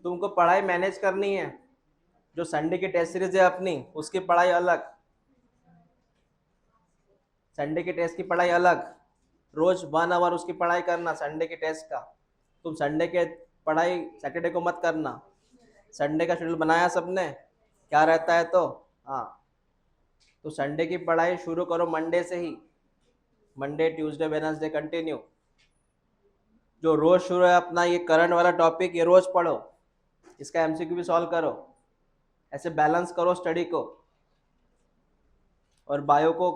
तुमको पढ़ाई मैनेज करनी है। जो संडे की टेस्ट सीरीज है अपनी, उसकी पढ़ाई अलग, संडे के टेस्ट की पढ़ाई अलग। रोज 1 आवर उसकी पढ़ाई करना संडे के टेस्ट का। तुम संडे के पढ़ाई सैटरडे को मत करना। संडे का शेड्यूल बनाया सबने क्या रहता है तो, हाँ, तो संडे की पढ़ाई शुरू करो मंडे से ही। Monday Tuesday Wednesday continue. जो रोज शुरू है अपना ये करंट वाला टॉपिक, ये रोज पढ़ो, इसका एमसीक्यू भी सॉल्व करो। ऐसे बैलेंस करो स्टडी को। और बायो को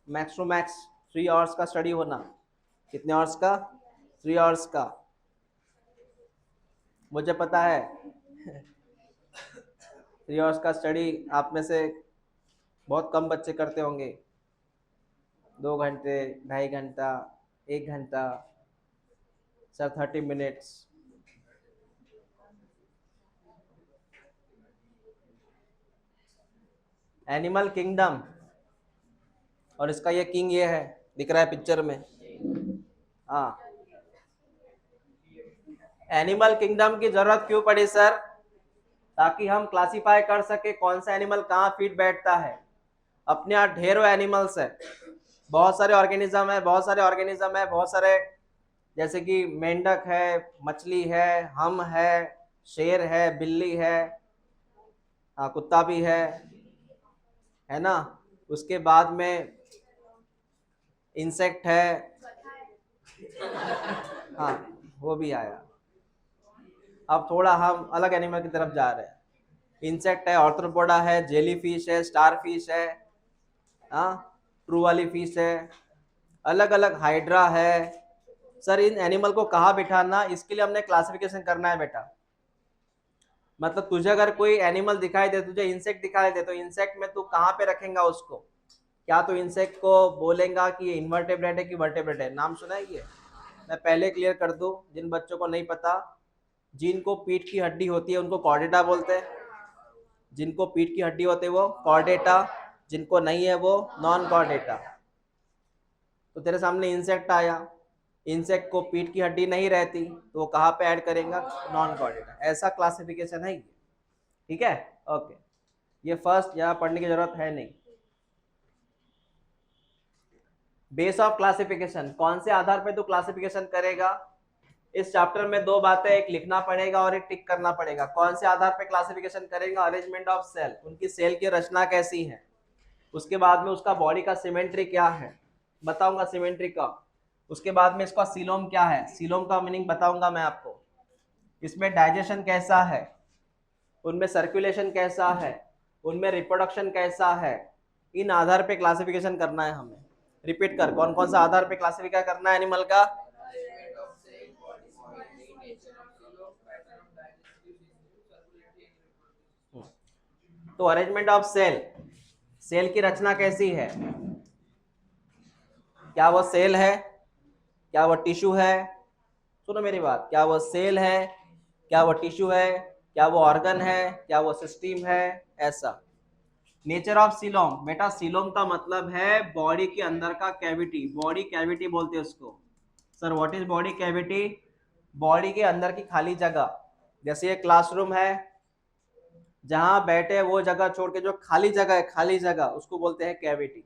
मैक्स टू मैक्स 3 आवर्स का स्टडी होना। कितने आवर्स का? 3 आवर्स का। मुझे पता है 3 आवर्स का स्टडी आप में से बहुत कम बच्चे करते होंगे। 2 घंटे, 2.5 घंटा, 1 घंटा, सर 30 मिनट्स। एनिमल किंगडम, और इसका ये किंग ये है, दिख रहा है पिक्चर में। हाँ, एनिमल किंगडम की जरूरत क्यों पड़ी सर? ताकि हम क्लासिफाई कर सके कौन सा एनिमल कहाँ फिट बैठता है। अपने यहाँ ढेरों एनिमल्स है, बहुत सारे ऑर्गेनिज्म है, बहुत सारे ऑर्गेनिज्म है, बहुत सारे, जैसे कि मेंढक है, मछली है, हम है, शेर है, बिल्ली है, हाँ कुत्ता भी है ना। उसके बाद में इंसेक्ट है, हाँ वो भी आया। अब थोड़ा हम अलग एनिमल की तरफ जा रहे हैं। इंसेक्ट है, ऑर्थ्रोपोडा है, जेली फिश है, स्टार फिश है, हाँ ट्रू वाली फिश है, अलग अलग हाइड्रा है। सर इन एनिमल को कहाँ बिठाना, इसके लिए हमने क्लासिफिकेशन करना है बेटा। मतलब तुझे अगर कोई एनिमल दिखाई दे, तुझे इंसेक्ट दिखाई दे, तो इंसेक्ट में तू कहाँ पे रखेगा उसको? क्या तो इंसेक्ट को बोलेगा कि ये इन्वर्टेब्रेट है कि वर्टेब्रेट है? नाम सुना है ये? मैं पहले क्लियर कर दूं जिन बच्चों को नहीं पता। जिनको पीठ की हड्डी होती है उनको कॉर्डेटा बोलते हैं। जिनको पीठ की हड्डी होती है वो कॉर्डेटा, जिनको नहीं है वो नॉन कॉर्डेटा। तो तेरे सामने इंसेक्ट आया, इंसेक्ट को पीठ की हड्डी नहीं रहती तो वो कहाँ पे ऐड करेगा? Non Chordata. ऐसा क्लासिफिकेशन है ये, ठीक है? ओके, ये फर्स्ट, यहाँ पढ़ने की जरूरत है नहीं। बेस ऑफ क्लासिफिकेशन, कौन से आधार पे तू क्लासिफिकेशन करेगा? इस चैप्टर में 2 बातें, एक लिखना पड़ेगा और एक टिक करना पड़ेगा। कौन से आधार पे क्लासिफिकेशन करेगा? अरेंजमेंट ऑफ सेल, उनकी सेल की रचना कैसी है। उसके बाद में उसका बॉडी का सिमेट्री क्या है, बताऊंगा सिमेट्री का। उसके बाद में इसका सीलोम क्या है, सीलोम का मीनिंग बताऊंगा मैं आपको। इसमें डाइजेशन कैसा है, उनमें सर्कुलेशन कैसा है, उनमें रिप्रोडक्शन कैसा है। इन आधार पे क्लासिफिकेशन करना है हमें। रिपीट कर, कौन कौन सा आधार पे क्लासिफिकेशन करना है एनिमल का? तो अरेंजमेंट ऑफ सेल, सेल की रचना कैसी है? क्या वो सेल है, क्या वो टिश्यू है? सुनो मेरी बात, क्या वो सेल है, क्या वो टिश्यू है, क्या वो ऑर्गन है, क्या वो सिस्टम है? ऐसा। नेचर ऑफ सीलोम, बेटा सीलोम का मतलब है बॉडी के अंदर का कैविटी, बॉडी कैविटी बोलते हैं उसको। Sir what is body cavity? Body के अंदर की खाली जगह। जैसे ये क्लासरूम है, जहां बैठे वो जगह छोड़ के जो खाली जगह है, खाली जगह उसको बोलते हैं कैविटी।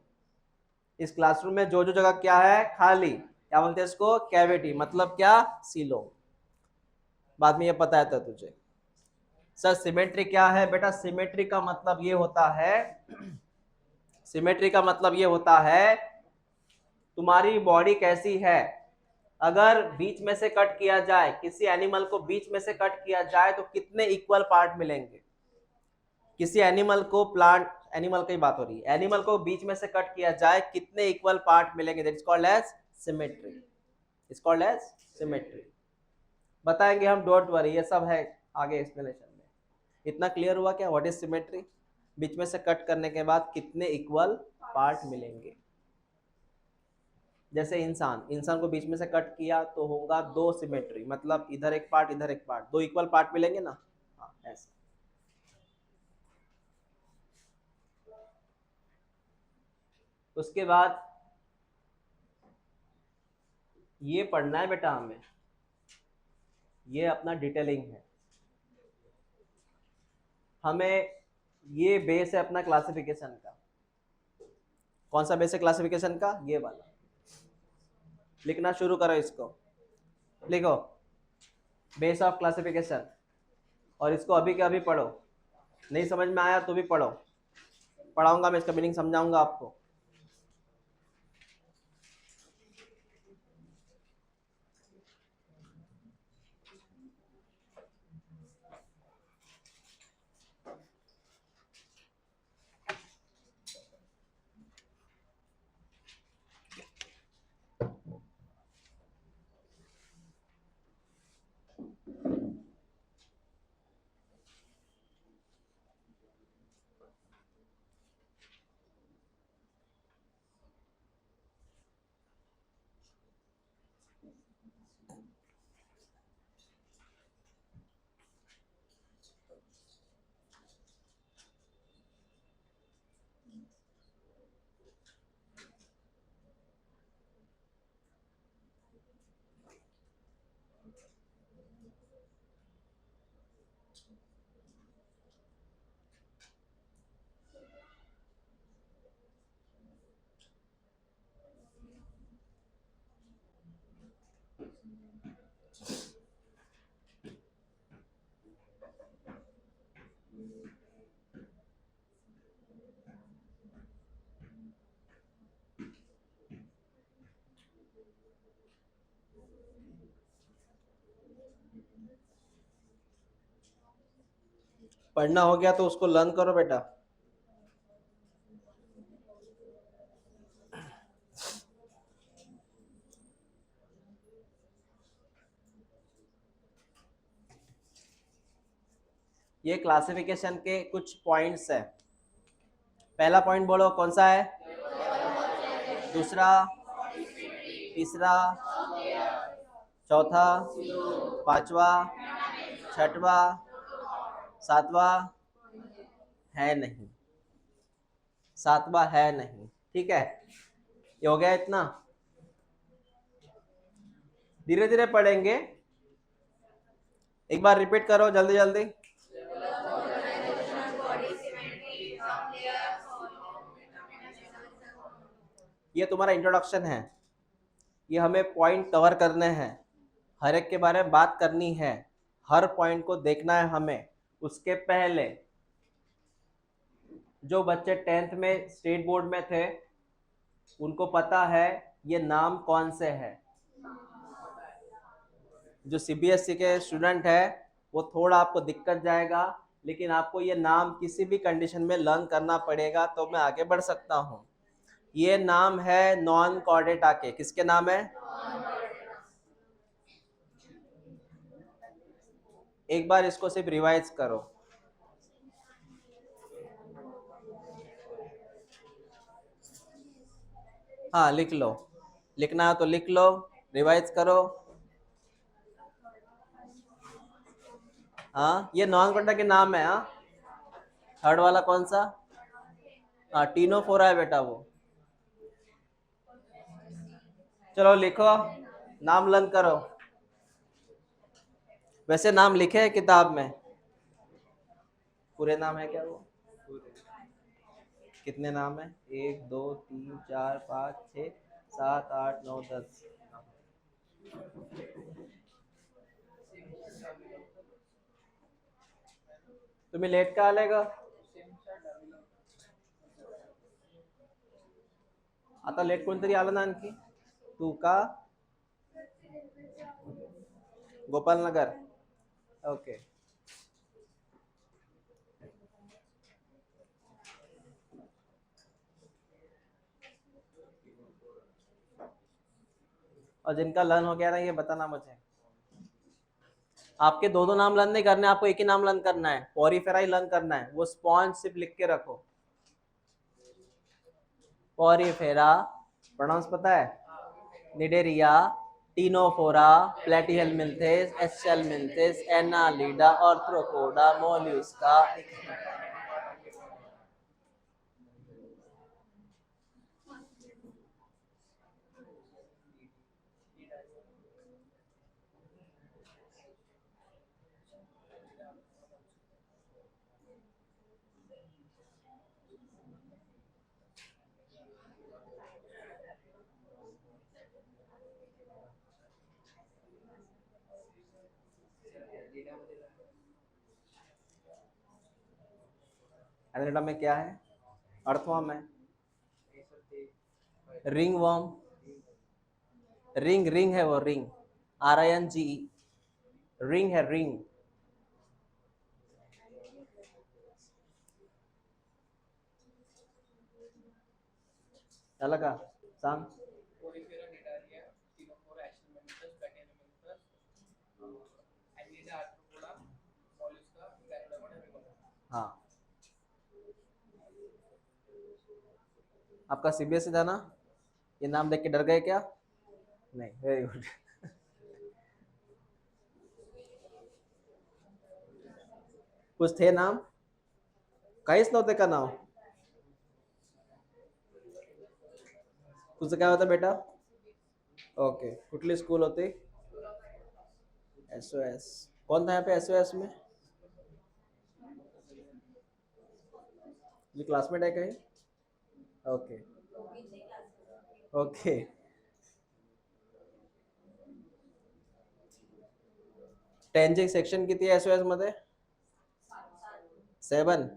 इस क्लासरूम में जो जो जगह क्या है, खाली, क्या बोलते हैं इसको? कैविटी। मतलब क्या? सीलोम। बाद में ये पता है था तुझे। सर सिमेट्री क्या है? बेटा सिमेट्री का मतलब ये होता है, सिमेट्री का मतलब ये होता है तुम्हारी बॉडी कैसी है। अगर बीच में से कट किया जाए, किसी एनिमल को बीच में से कट किया जाए तो कितने इक्वल पार्ट मिलेंगे? किसी एनिमल को, प्लांट एनिमल की बात हो रही है, एनिमल को बीच में से कट किया जाए कितने इक्वल पार्ट मिलेंगे? That is called as symmetry, is called as symmetry. बताएंगे हम, डोंट वरी, ये सब है आगे एक्सप्लेनेशन में। इतना क्लियर हुआ क्या व्हाट इज सिमेट्री? बीच में से कट करने के बाद कितने इक्वल पार्ट मिलेंगे। जैसे इंसान, इंसान को बीच में से कट किया तो होगा 2 सिमेट्री, मतलब इधर एक पार्ट इधर एक पार्ट, 2 इक्वल पार्ट मिलेंगे ना। हाँ ऐसा। उसके बाद ये पढ़ना है बेटा हमें, ये अपना डिटेलिंग है। हमें ये बेस है अपना क्लासिफिकेशन का। कौन सा बेस है क्लासिफिकेशन का? ये वाला। लिखना शुरू करो इसको, लिखो बेस ऑफ क्लासिफिकेशन, और इसको अभी के अभी पढ़ो। नहीं समझ में आया तो भी पढ़ो, पढ़ाऊंगा मैं, इसका मीनिंग समझाऊंगा आपको। पढ़ना हो गया तो उसको लर्न करो बेटा। ये क्लासिफिकेशन के कुछ पॉइंट्स है। पहला पॉइंट बोलो कौन सा है? दूसरा, तीसरा, चौथा, पांचवा, छठवा, सातवां है नहीं, सातवां है नहीं। ठीक है, ये हो गया इतना। धीरे धीरे पढ़ेंगे, एक बार रिपीट करो जल्दी जल्दी। ये तुम्हारा इंट्रोडक्शन है, ये हमें पॉइंट कवर करने हैं, हर एक के बारे में बात करनी है, हर पॉइंट को देखना है हमें। उसके पहले जो बच्चे 10th में स्टेट बोर्ड में थे उनको पता है ये नाम कौन से है। जो सीबीएसई के स्टूडेंट है वो थोड़ा आपको दिक्कत जाएगा, लेकिन आपको ये नाम किसी भी कंडीशन में लर्न करना पड़ेगा तो मैं आगे बढ़ सकता हूँ। ये नाम है नॉन कॉर्डेटा के। किसके नाम है? एक बार इसको सिर्फ रिवाइज करो। हाँ लिख लो, लिखना है तो लिख लो, रिवाइज करो। हाँ ये नॉन कॉर्डेटा के नाम है। हाँ थर्ड वाला कौन सा? हाँ टीनोफोरा है बेटा वो। चलो लिखो, नाम लर्न करो। वैसे नाम लिखे हैं किताब में? पूरे नाम है क्या वो? कितने नाम है? 1 2 3 4 5 6 7 8 9 10। तुम्हें लेट का आलेगा? आता लेट कोणतरी आलं ना आणखी? तू का? गोपाल नगर, ओके। और जिनका लर्न हो गया ना ये बताना मुझे। आपके दो दो नाम लर्न नहीं करने, आपको एक ही नाम लर्न करना है, पॉरीफेरा ही लर्न करना है। वो स्पॉन्ज सिर्फ लिख के रखो। पॉरीफेरा प्रोनाउंस पता है? Cnidaria, Ctenophora, Platyhelminthes, Aschelminthes, Annelida, Arthropoda, Mollusca. Annelida में क्या है? अर्थवर्म है। रिंग वर्म, रिंग रिंग है वो, रिंग, RINGE, रिंग है, रिंग। क्या लगा? सांग। हाँ, आपका CBSE था ना? ये नाम देख के डर गए क्या? नहीं, वेरी गुड। कुछ थे नाम? काहीच नव्हते का नाव? तुझं काय होतं बेटा? ओके, कुठली स्कूल होती? SOS। कौन था यहाँ पे SOS में? ये क्लासमेट है कहीं? Okay okay. 10 सेक्शन किती आहे SOS मध्ये? 7।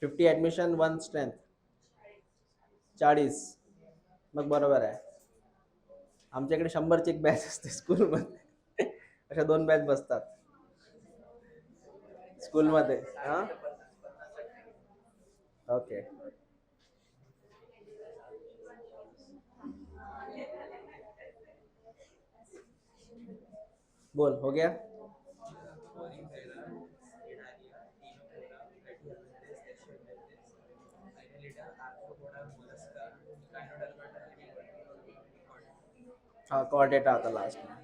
50 ऍडमिशन 1 स्ट्रेंथ, 40। मग बरोबर आहे. आमच्याकडे 100ची एक बॅच असते स्कूलमध्ये. अशा 2 बॅच बसतात स्कूलमध्ये. हा, ओके, बोल, हो गया? हाँ, कॉर्डेटा आता लास्ट में।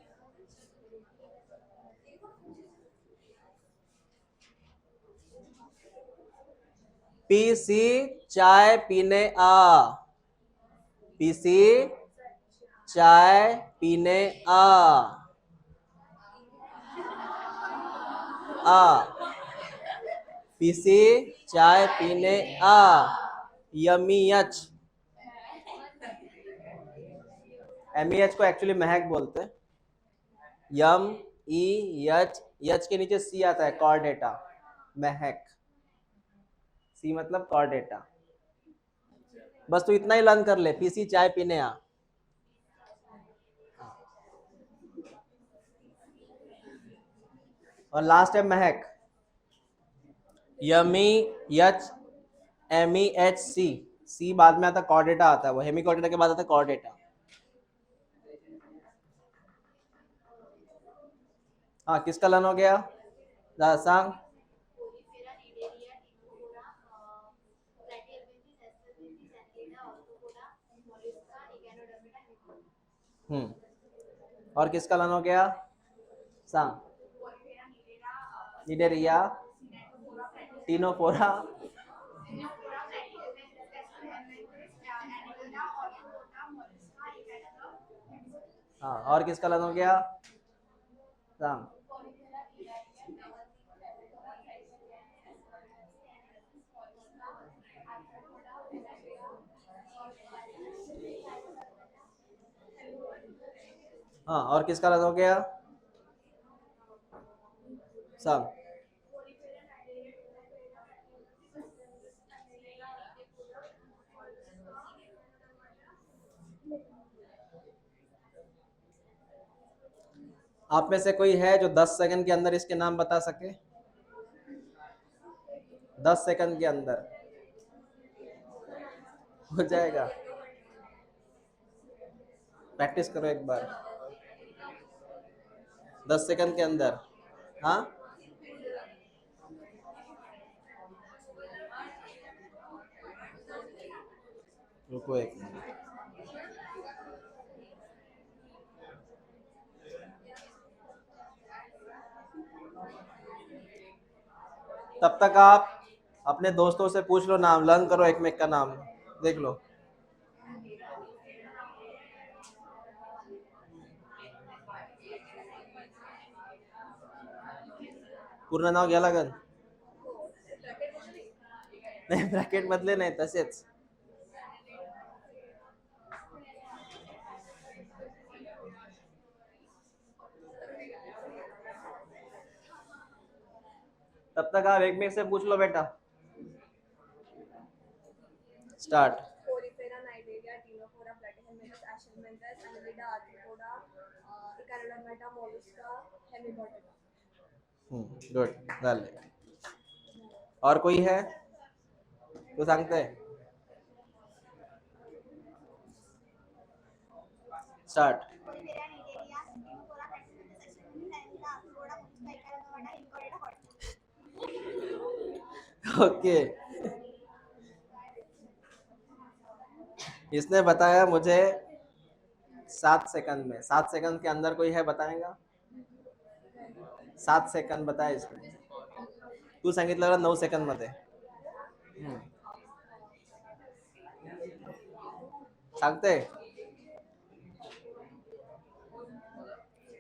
PC चाय पीने आ, PC चाय पीने आ, आ, PC चाय पीने आ, यमी यच। MEH को एक्चुअली महक बोलते हैं। यम ई यच, यच के नीचे C आता है, कॉर्डेटा, महक। C मतलब कॉर्डेटा। बस तू इतना ही लर्न कर ले, PC चाय पीने आ। और लास्ट है महक, यमी यच, MEHC। C बाद में आता, कॉर्डेटा आता है, वो हेमी कॉर्डेटा के बाद आता है कॉर्डेटा। हाँ, किसका लर्न हो गया? सांग। और किसका लर्न हो गया? सांग। Cnidaria, Ctenophora. हाँ, और किसका लर्न हो गया? सांग। हाँ, और किसका लर्न हो गया? सांग। आप में से कोई है जो 10 सेकंड के अंदर इसके नाम बता सके? 10 सेकंड के अंदर हो जाएगा? प्रैक्टिस करो एक बार, 10 सेकंड के अंदर। हाँ, रुको एक मिनट। तब तक आप अपने दोस्तों से पूछ लो नाम, लर्न करो एक में का नाम, देख लो। पूर्ण नाव घ्या लागल? नाही, ब्रॅकेट मधले नाही, तसेच. तब तक आप एक में से पूछ लो बेटा। Start. Porifera, Nidaria, Ctenophora, Platyhelminthus, Aschelminthus, Annelida, Arthropoda, Echinodermata, Mollusca, Hemipodota. Good झाले. और कोई है तो सांगते. Start. Porifera, Nidaria, Ctenophora, Platyhelminthus, Aschelminthus, Annelida, Arthropoda, Mollusca, Echinodermata, okay. इसने बताया मुझे 7 सेकंड में. 7 सेकंड के अंदर कोई है बताएगा. 7 सेकंड बताए इसने. तू सांगितलं 9 सेकंड मध्ये. सांगते.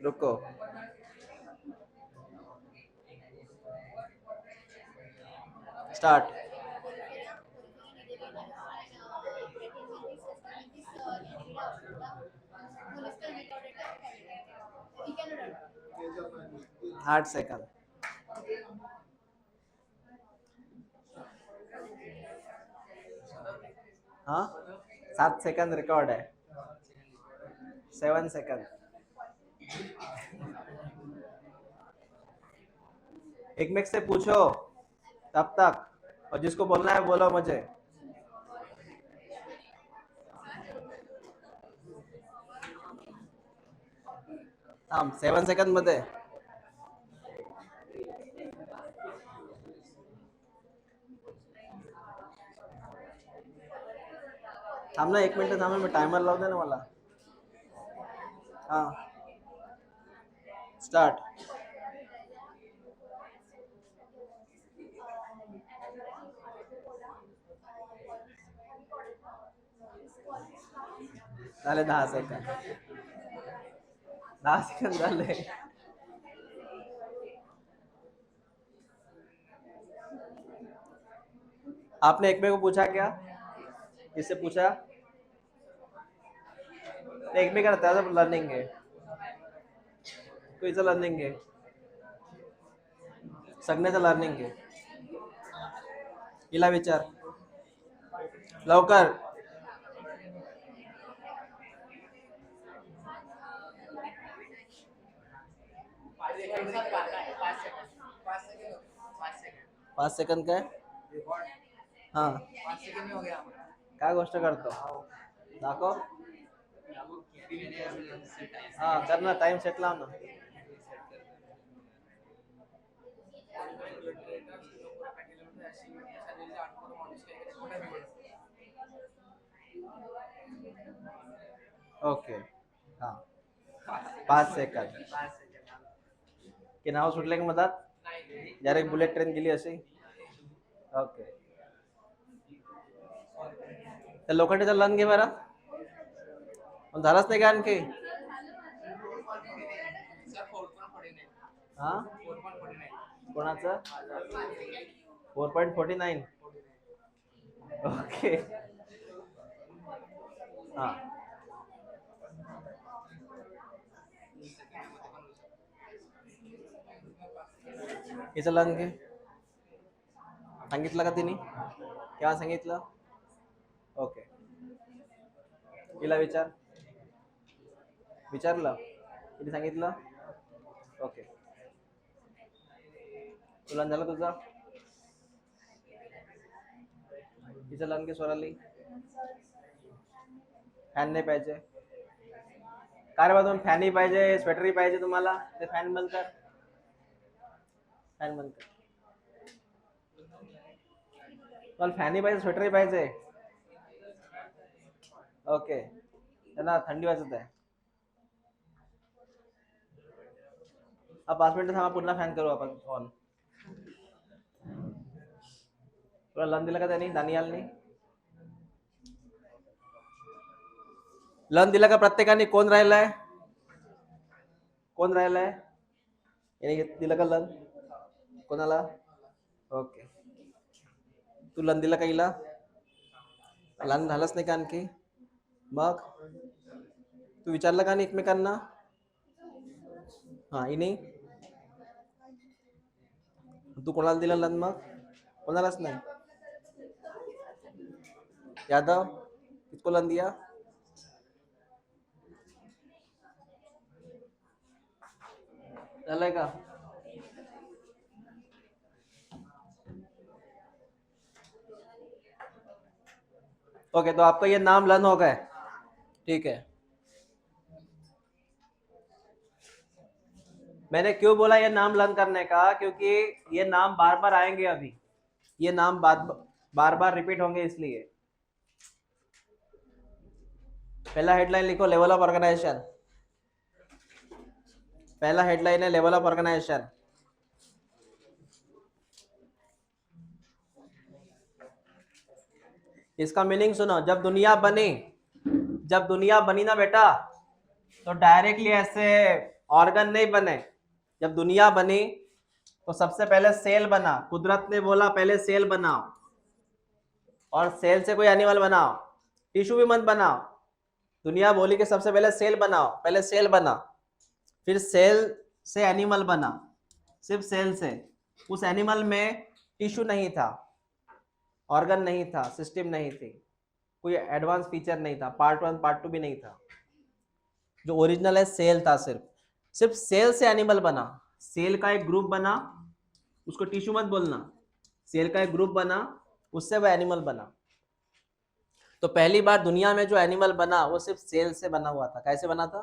रुको. स्टार्ट. Mollusca, Echinodermata, 8 second. हाँ 7 सेकंड रिकॉर्ड है. 7 सेकंड. एक में से पूछो तब तक, और जिसको बोलना है बोलो मुझे. हाँ 7 सेकंड मध्ये. थांब ना 1 मिनिट थांब. मी टायमर लावते ना मला. हाँ स्टार्ट. झाले 10 सेकंड. 10 सेकंड झाले. आपने एक में को पूछा क्या. किससे पूछा. एक में करता है लर्निंग है. कोई लर्निंग है. सगळ्याचं लर्निंग आहे. हिला विचार लवकर. पाच सेकंड काय. हा काय गोष्ट करतो. दाखव. हा कर ना. टाइम सेट लाव ना. ओके. हा 5 सेकंड. की नाव सुटले की मधात. डायरेक्ट बुलेट ट्रेन गेली अशी. ओके. त्या लोखंडीचा लन घे बरं. पण झालंच नाही का आणखी. हा कोणाचं 4.49. ओके. हा हिचं लन घे. सांगितलं का तिने. केव्हा सांगितलं. ओके. हिला विचार. विचारलं किती सांगितलं. ओके. तुला झालं तुझं. तिचं लन घे स्वराली. फॅन नाही पाहिजे. काय रे बा तुम्ही फॅनही पाहिजे स्वेटरही पाहिजे तुम्हाला. ते फॅन बंद कर. फॅन बंद कर. तुम्हाला फॅनही पाहिजे स्वेटरही पाहिजे. ओके. त्यांना थंडी वाजत आहे. अब 5 मिनिटं थांबा. पुन्हा फॅन करू आपण ऑन. तुला लन दिलं का त्यांनी दानियालनी. लन दिलं का प्रत्येकाने. कोण राहिलाय. कोण राहिलाय. याने दिलं का लन. कोणाला. ओके. तू लन दिला का हिला. लन झालंच नाही का आणखी. मग तू विचारलं का नाही एकमेकांना. हा इने. तू कोणाला दिला लन मग. कोणालाच नाही. यादव किसको लन दिया? चलेगा? ओके, तो आपका ये नाम लन हो गए, ठीक है। मैंने क्यों बोला ये नाम लर्न करने का, क्योंकि ये नाम बार बार आएंगे, अभी ये नाम बार बार रिपीट होंगे, इसलिए पहला हेडलाइन लिखो, लेवल ऑफ ऑर्गेनाइजेशन। पहला हेडलाइन है लेवल ऑफ ऑर्गेनाइजेशन। इसका मीनिंग सुनो, जब दुनिया बनी ना बेटा, तो डायरेक्टली ऐसे ऑर्गन नहीं बने। जब दुनिया बनी तो सबसे पहले सेल बना। कुदरत ने बोला पहले सेल बनाओ, और सेल से कोई एनिमल बनाओ, टिश्यू भी मत बनाओ। दुनिया बोली कि सबसे पहले सेल बनाओ, पहले सेल बना, फिर सेल से एनिमल बना, सिर्फ सेल से। उस एनिमल में टिश्यू नहीं था, ऑर्गन नहीं था, सिस्टम नहीं थी, कोई एडवांस फीचर नहीं था, पार्ट 1 पार्ट 2 भी नहीं था। जो ओरिजिनल है सेल था, सिर्फ सेल से एनिमल बना। सेल का एक ग्रुप बना, उसको टिश्यू मत बोलना, सेल का एक ग्रुप बना, उससे वह एनिमल बना। तो पहली बार दुनिया में जो एनिमल बना वो सिर्फ सेल से बना हुआ था। कैसे बना था?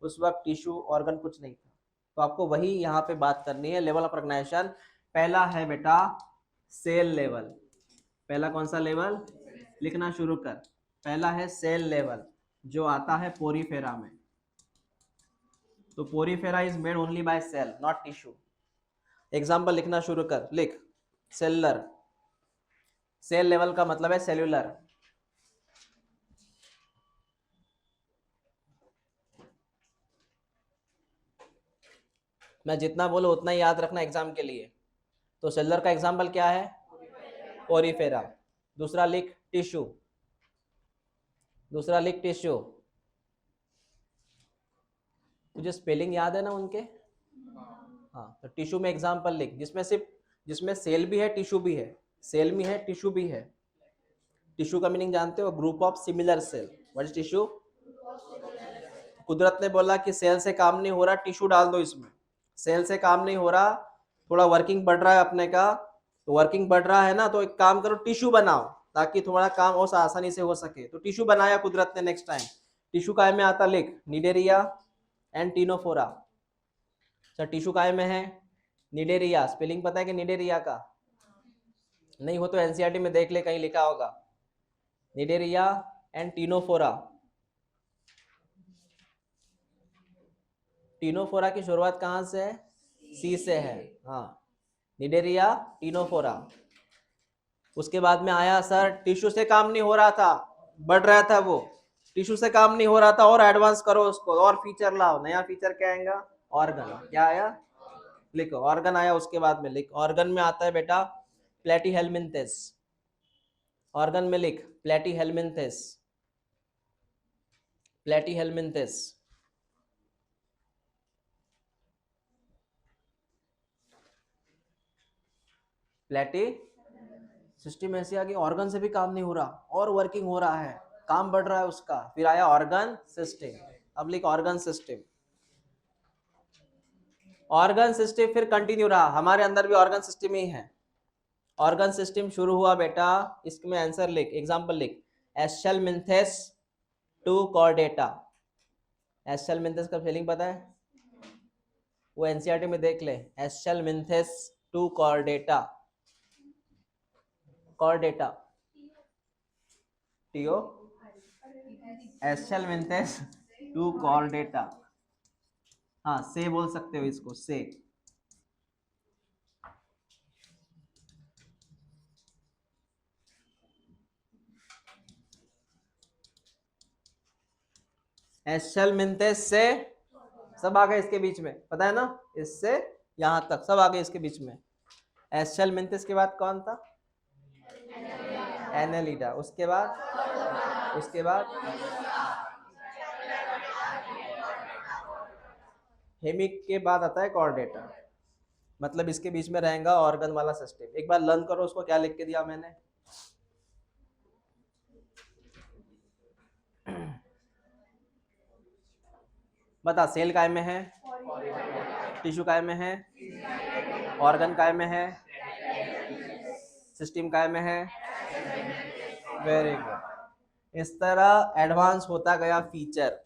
उस वक्त टिश्यू ऑर्गन कुछ नहीं था। तो आपको वही यहाँ पे बात करनी है, लेवल ऑफ ऑर्गेनाइजेशन। पहला है बेटा सेल लेवल। पहला कौन सा लेवल? लिखना शुरू कर। पहला है सेल लेवल, जो आता है पोरीफेरा में। तो porifera is made only by cell, not tissue. Example लिखना शुरू कर, लिख। सेलुलर, सेल लेवल का मतलब है सेल्यूलर। मैं जितना बोलूं उतना ही याद रखना एग्जाम के लिए। तो सेलुलर का एग्जाम्पल क्या है? पोरीफेरा। दूसरा लिख टिश्यू, दूसरा लिख टिश्यू। तुझे स्पेलिंग याद है ना उनके? हाँ, तो टिश्यू में एग्जाम्पल लिख, जिसमें सेल भी है टिश्यू भी है, सेल भी है टिश्यू भी है। टिश्यू का मीनिंग जानते हो? Group of similar cell. What is tissue? कुदरत ने बोला कि सेल से काम नहीं हो रहा, टिश्यू डाल दो इसमें। सेल से काम नहीं हो रहा, थोड़ा वर्किंग बढ़ रहा है अपने का, तो वर्किंग बढ़ रहा है ना, तो एक काम करो टिश्यू बनाओ, ताकि थोड़ा काम और आसानी से हो सके। तो टिश्यू बनाया कुदरत ने। नेक्स्ट टाइम टिश्यू काय में आता, लिख निडेरिया एंड टीनोफोरा। अच्छा, टिश्यू काय में है? निडेरिया। स्पेलिंग पता है कि निडेरिया का? नहीं हो तो एनसीईआरटी में देख ले, कहीं लिखा होगा। Cnidaria and Ctenophora. टीनोफोरा की शुरुआत कहाँ से है? सी से है। हाँ, निडेरिया टीनोफोरा। उसके बाद में आया सर टिश्यू से काम नहीं हो रहा था, बढ़ रहा था वो, टिश्यू से काम नहीं हो रहा था, और एडवांस करो उसको, और फीचर लाओ। नया फीचर क्या आएगा? ऑर्गन। क्या आया? लिखो, ऑर्गन आया। उसके बाद में लिख, ऑर्गन में आता है बेटा प्लेटीहेल्मिन्थेस। ऑर्गन में लिख प्लेटीहेल्मिन्थेस, प्लेटीहेल्मिन्थेस। प्लेटी सिस्टम ऐसी आ गई, ऑर्गन से भी काम नहीं हो रहा और वर्किंग हो रहा है, काम बढ़ रहा है उसका। फिर आया ऑर्गन सिस्टम। अब लिख ऑर्गन सिस्टम। ऑर्गन सिस्टम फिर कंटिन्यू रहा, हमारे अंदर भी ऑर्गन सिस्टम ही है। ऑर्गन सिस्टम शुरू हुआ बेटा, इसमें आंसर लिख, एग्जांपल लिख। एस्चेल्मिन्थेस टू कॉर्डेटा। एस्चेल्मिन्थेस का स्पेलिंग पता है? वो एनसीईआरटी में देख ले। Aschelminthes to Chordata. Chordata, TO, Aschelminthes to Chordata. हाँ, से बोल सकते हो इसको, से। एस्चेल्मिन्थेस से सब आ गए इसके बीच में, पता है ना? इससे यहां तक सब आ गए इसके बीच में। एस्चेल्मिन्थेस के बाद कौन था? एनेलिडा। उसके बाद हेमिक के बाद आता है कॉर्डेटा। मतलब इसके बीच में रहेगा ऑर्गन वाला सिस्टम। एक बार लर्न करो उसको, क्या लिख के दिया मैंने? बता, सेल काय में है, टिश्यू काय में है, ऑर्गन काय में है, सिस्टम काय में है। Very good. इस तरह एडवांस होता गया फीचर,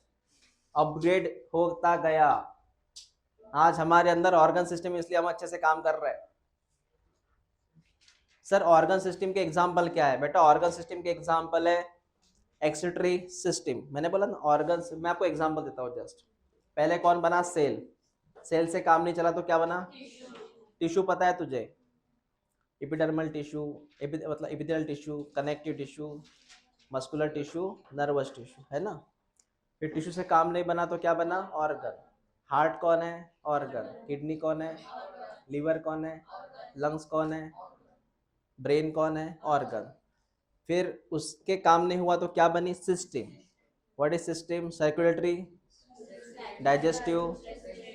अपग्रेड होता गया। आज हमारे अंदर ऑर्गन सिस्टम, इसलिए हम अच्छे से काम कर रहे हैं। सर ऑर्गन सिस्टम के एग्जाम्पल क्या है? बेटा ऑर्गन सिस्टम के एग्जाम्पल है एक्सक्रीटरी सिस्टम। मैंने बोला ना ऑर्गन, मैं आपको एग्जाम्पल देता हूँ जस्ट। पहले कौन बना? सेल। सेल से काम नहीं चला तो क्या बना? टिश्यू। पता है तुझे? एपिडर्मल टिश्यू, मतलब epithelial tissue, connective tissue, muscular tissue, nervous tissue, है ना। फिर टिश्यू से काम नहीं बना तो क्या बना? ऑर्गन। हार्ट कौन है? ऑर्गन। किडनी कौन है? लीवर कौन है? लंग्स कौन है? ब्रेन कौन है? ऑर्गन। फिर उसके काम नहीं हुआ तो क्या बनी? System. What is system? Circulatory, digestive,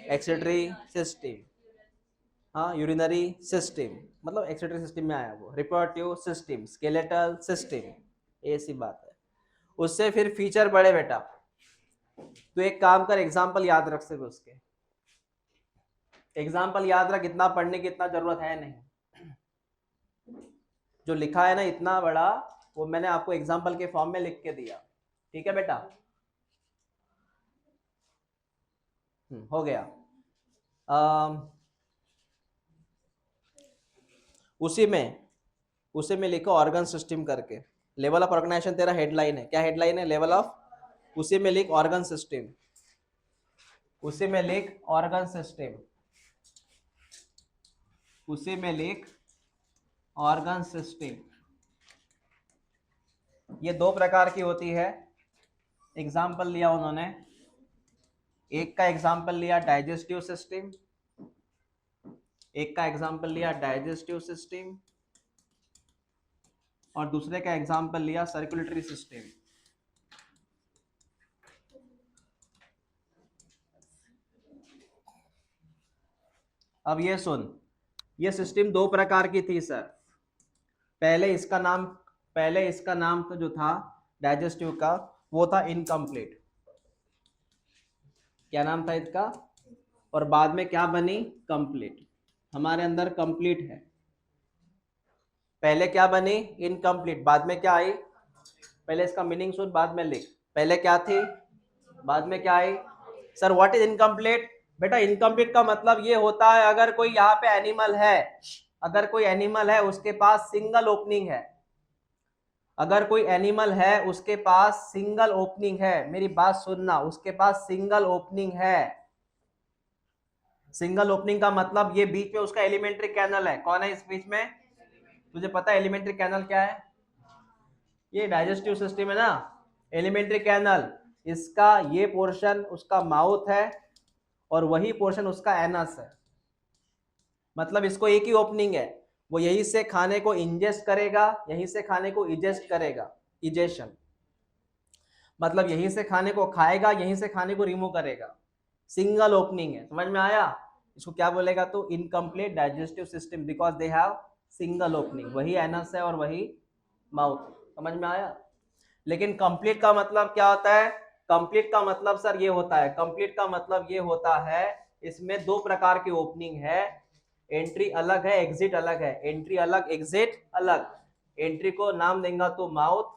excretory system, हाँ, यूरिनरी सिस्टम, मतलब एक्सक्रीटरी सिस्टम में आया वो। रिप्रोडक्टिव सिस्टम, स्केलेटल सिस्टम, ऐसी बात है। उससे फिर फीचर बढ़े बेटा। तो एक काम कर, एग्जाम्पल याद रख सिर्फ उसके, एग्जाम्पल याद रख, इतना पढ़ने की इतना जरूरत है नहीं। जो लिखा है ना इतना बड़ा, वो मैंने आपको एग्जाम्पल के फॉर्म में लिख के दिया। ठीक है बेटा? हो गया। उसी में लिखो ऑर्गन सिस्टम करके। लेवल ऑफ ऑर्गेनाइजेशन तेरा हेडलाइन है। क्या हेडलाइन है? Level of. उसी में लिख ऑर्गन सिस्टम, उसी में लिख ऑर्गन सिस्टम, उसी में लिख ऑर्गन सिस्टम। ये दो प्रकार की होती है। एग्जाम्पल लिया उन्होंने, एक का एग्जाम्पल लिया डाइजेस्टिव सिस्टम, एक का एग्जाम्पल लिया डाइजेस्टिव सिस्टम, और दूसरे का एग्जाम्पल लिया सर्कुलेटरी सिस्टम। अब ये सुन, ये सिस्टम दो प्रकार की थी सर। पहले इसका नाम तो जो था डाइजेस्टिव का, वो था इनकम्प्लीट। क्या नाम था इसका? और बाद में क्या बनी? कंप्लीट। हमारे अंदर कंप्लीट है। पहले क्या बनी? इनकम्प्लीट। बाद में क्या आई? पहले इसका मीनिंग सुन, बाद में लिख। पहले क्या थी, बाद में क्या आई? Sir what is incomplete? बेटा इनकम्प्लीट का मतलब ये होता है, अगर कोई यहाँ पे एनिमल है, अगर कोई एनिमल है उसके पास सिंगल ओपनिंग है, अगर कोई एनिमल है उसके पास सिंगल ओपनिंग है, मेरी बात सुनना, उसके पास सिंगल ओपनिंग है। सिंगल ओपनिंग का मतलब ये बीच में उसका एलिमेंट्री कैनल है। कौन है इस बीच में? तुझे पता है एलिमेंट्री कैनल क्या है? ये डाइजेस्टिव सिस्टम है ना, एलिमेंट्री कैनल। इसका ये पोर्शन उसका माउथ है और वही पोर्शन उसका एनस है। मतलब इसको एक ही ओपनिंग है, वो यहीं से खाने को इंजेस्ट करेगा, यहीं से खाने को इजेस्ट करेगा। इजेशन मतलब यहीं से खाने को खाएगा, यहीं से खाने को रिमूव करेगा। सिंगल ओपनिंग है। समझ में आया? इसको क्या बोलेगा तो? Incomplete digestive system, because they have single opening. वही एनस है और वही माउथ। समझ में आया? लेकिन कंप्लीट का मतलब क्या होता है? कंप्लीट का मतलब सर ये होता है, कंप्लीट का मतलब ये होता है, इसमें दो प्रकार की ओपनिंग है। एंट्री अलग है, एग्जिट अलग है। एंट्री अलग, एग्जिट अलग। एंट्री को नाम देगा तो माउथ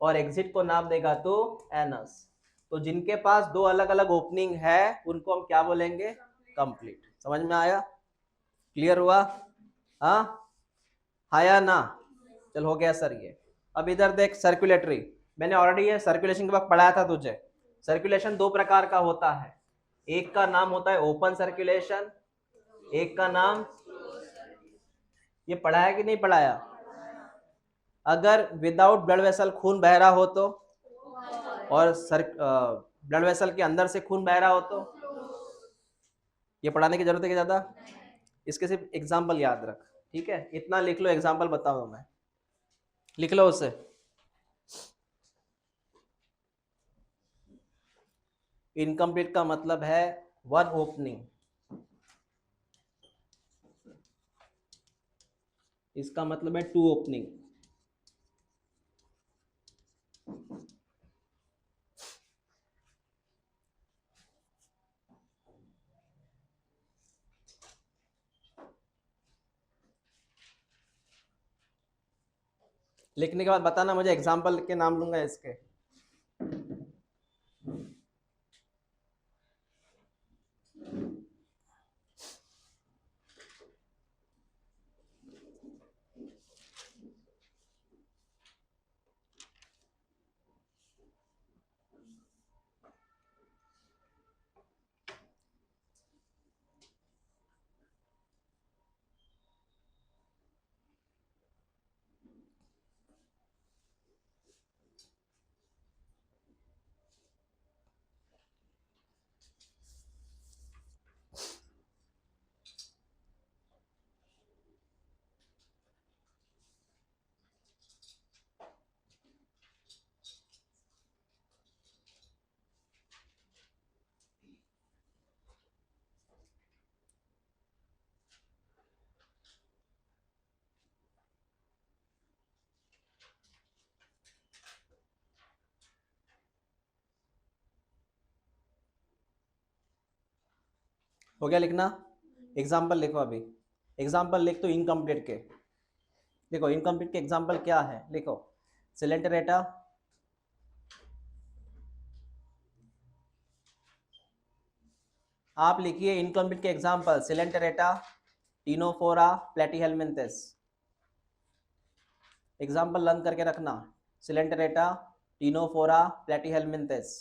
और एग्जिट को नाम देगा तो एनस। तो जिनके पास दो अलग अलग ओपनिंग है उनको हम क्या बोलेंगे? कंप्लीट। समझ में आया? क्लियर हुआ? हाँ, आया ना? चल हो गया सर ये। अब इधर देख सर्कुलेटरी। मैंने ऑलरेडी ये सर्कुलेशन के वक्त पढ़ाया था तुझे। सर्कुलेशन दो प्रकार का होता है। एक का नाम होता है ओपन सर्कुलेशन, एक का नाम, ये पढ़ाया कि नहीं पढ़ाया? अगर विदाउट ब्लड वेसल खून बह रहा हो तो, और ब्लड वेसल के अंदर से खून बह रहा हो तो, ये पढ़ाने की जरूरत है कि ज्यादा? इसके सिर्फ एग्जाम्पल याद रख। ठीक है, इतना लिख लो, एग्जाम्पल बताऊंगा मैं, लिख लो उसे। इनकम्प्लीट का मतलब है वन ओपनिंग, इसका मतलब है टू ओपनिंग। लिखने के बाद बताना मुझे, एग्जाम्पल के नाम लूंगा इसके। हो गया लिखना? एग्जाम्पल लिखो अभी, एग्जाम्पल लिख तो इनकम्प्लीट के। देखो इनकम्प्लीट के एग्जाम्पल क्या है, लिखो सिलेंट रेटा, आप लिखिए इनकम्प्लीट के एग्जाम्पल, सिलेंट रेटा, टीनोफोरा, प्लेटीहेलमिन्थेस। एग्जाम्पल लर्न करके रखना, सिलेंट रेटा, टीनोफोरा, प्लेटीहेलमिन्थेस,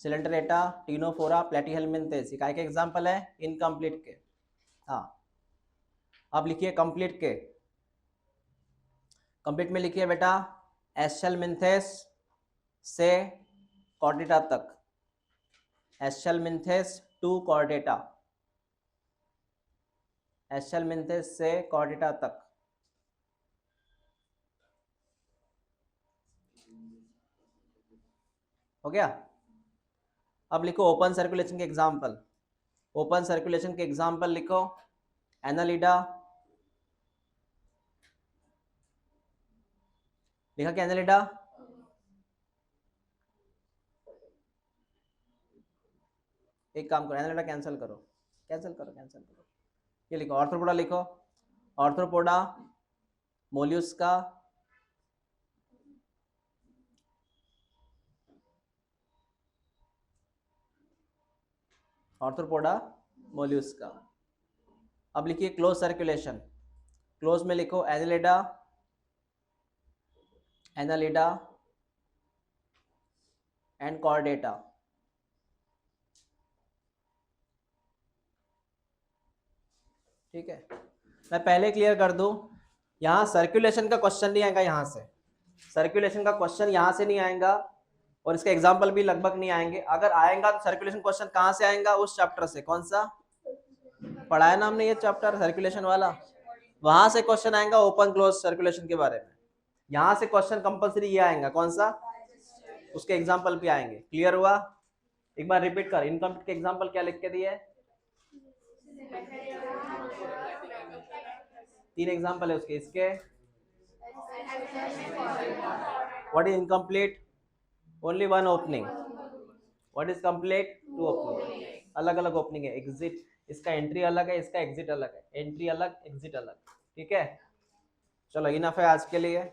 सिलेंट रेटा, टीनोफोरा, प्लेटीहेलमिन्थेस। ये काय के एग्जाम्पल है? इनकम्प्लीट के। हाँ, अब लिखिए कंप्लीट के। कंप्लीट में लिखिए बेटा एशेलमिन्थेस से कॉर्डेटा तक, एशेलमिन्थेस टू कॉर्डेटा, एशेलमिन्थेस से कॉर्डेटा तक। हो गया? अब लिखो ओपन सर्कुलेशन के एग्जाम्पल, ओपन सर्कुलेशन के एग्जाम्पल लिखो, एनालिडा, लिखा क्या एनालिडा? एक काम करो, एनालिडा कैंसिल करो, कैंसिल करो, कैंसिल करो। ये लिखो ऑर्थ्रोपोडा, लिखो ऑर्थ्रोपोडा, मोल्यूस्का, ऑर्थ्रोपोडा, मोल्यूस्का। अब लिखिए क्लोज सर्कुलेशन, क्लोज में लिखो एनालिडा, एनालिडा एंड कॉर्डेटा। ठीक है, मैं पहले क्लियर कर दूं, यहाँ सर्कुलेशन का क्वेश्चन नहीं आएगा, यहाँ से सर्कुलेशन का क्वेश्चन यहाँ से नहीं आएगा, और इसका एग्जाम्पल भी लगभग नहीं आएंगे। अगर आएगा तो सर्कुलेशन क्वेश्चन कहाँ से आएगा? उस चैप्टर से, कौन सा पढ़ाया ना हमने ये चैप्टर सर्कुलेशन वाला, वहां से क्वेश्चन आएगा ओपन क्लोज सर्कुलेशन के बारे में। यहाँ से क्वेश्चन कंपलसरी ये आएगा, कौन सा? उसके एग्जाम्पल भी आएंगे। क्लियर हुआ? एक बार रिपीट कर, इनकम्प्लीट के एग्जाम्पल क्या लिख के दिए? 3 एग्जाम्पल है उसके, इसके what is incomplete? Only 1 opening. What is complete? 2 opening. अलग अलग ओपनिंग है, एग्जिट, इसका एंट्री अलग है, इसका एग्जिट अलग है, एंट्री अलग एग्जिट अलग। ठीक है, चलो इनफ है आज के लिए।